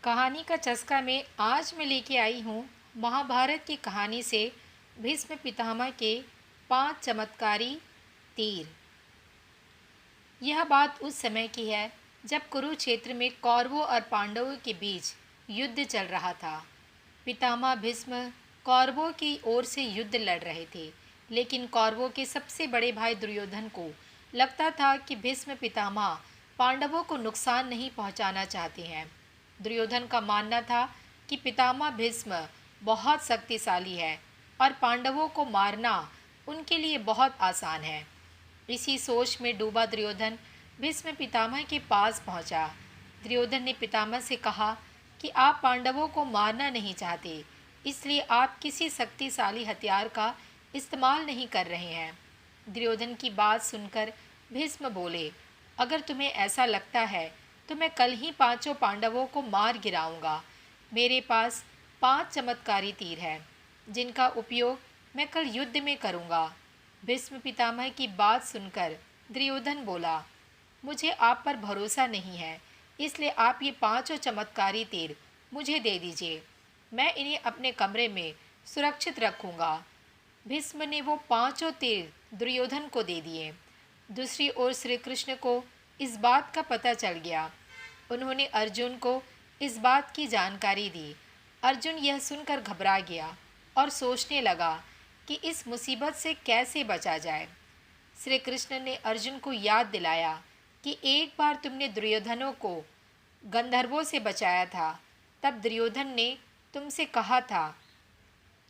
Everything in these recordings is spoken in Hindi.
कहानी का चस्का में आज मैं लेके आई हूँ महाभारत की कहानी से भीष्म पितामह के 5 चमत्कारी तीर। यह बात उस समय की है जब कुरुक्षेत्र में कौरवों और पांडवों के बीच युद्ध चल रहा था। पितामह भीष्म कौरवों की ओर से युद्ध लड़ रहे थे, लेकिन कौरवों के सबसे बड़े भाई दुर्योधन को लगता था कि भीष्म पितामह पांडवों को नुकसान नहीं पहुंचाना चाहते हैं। दुर्योधन का मानना था कि पितामह भीष्म बहुत शक्तिशाली है और पांडवों को मारना उनके लिए बहुत आसान है। इसी सोच में डूबा दुर्योधन भीष्म पितामह के पास पहुंचा। दुर्योधन ने पितामह से कहा कि आप पांडवों को मारना नहीं चाहते, इसलिए आप किसी शक्तिशाली हथियार का इस्तेमाल नहीं कर रहे हैं। दुर्योधन की बात सुनकर भीष्म बोले, अगर तुम्हें ऐसा लगता है तो मैं कल ही 5 पांडवों को मार गिराऊंगा। मेरे पास 5 चमत्कारी तीर हैं, जिनका उपयोग मैं कल युद्ध में करूंगा। भीष्म पितामह की बात सुनकर दुर्योधन बोला, मुझे आप पर भरोसा नहीं है, इसलिए आप ये 5 चमत्कारी तीर मुझे दे दीजिए। मैं इन्हें अपने कमरे में सुरक्षित रखूंगा। भीष्म ने वो 5 तीर दुर्योधन को दे दिए। दूसरी ओर श्री कृष्ण को इस बात का पता चल गया। उन्होंने अर्जुन को इस बात की जानकारी दी। अर्जुन यह सुनकर घबरा गया और सोचने लगा कि इस मुसीबत से कैसे बचा जाए। श्री कृष्ण ने अर्जुन को याद दिलाया कि एक बार तुमने दुर्योधनों को गंधर्वों से बचाया था। तब दुर्योधन ने तुमसे कहा था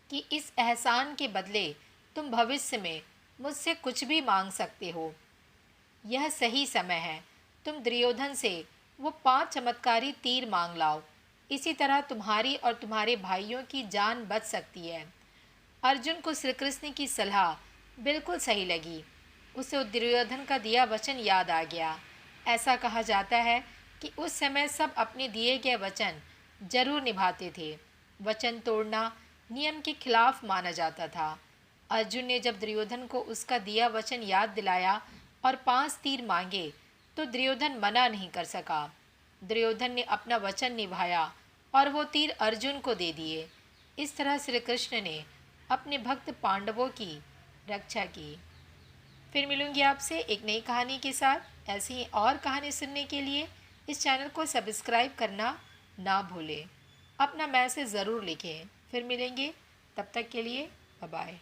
कि इस एहसान के बदले तुम भविष्य में मुझसे कुछ भी मांग सकते हो। यह सही समय है, तुम दुर्योधन से वो 5 चमत्कारी तीर मांग लाओ। इसी तरह तुम्हारी और तुम्हारे भाइयों की जान बच सकती है। अर्जुन को श्री कृष्ण की सलाह बिल्कुल सही लगी। उसे दुर्योधन का दिया वचन याद आ गया। ऐसा कहा जाता है कि उस समय सब अपने दिए गए वचन जरूर निभाते थे। वचन तोड़ना नियम के खिलाफ माना जाता था। अर्जुन ने जब दुर्योधन को उसका दिया वचन याद दिलाया और 5 तीर मांगे तो दुर्योधन मना नहीं कर सका। दुर्योधन ने अपना वचन निभाया और वो तीर अर्जुन को दे दिए। इस तरह श्री कृष्ण ने अपने भक्त पांडवों की रक्षा की। फिर मिलूंगी आपसे एक नई कहानी के साथ। ऐसी ही और कहानी सुनने के लिए इस चैनल को सब्सक्राइब करना ना भूलें। अपना मैसेज ज़रूर लिखें। फिर मिलेंगे, तब तक के लिए बाय बाय।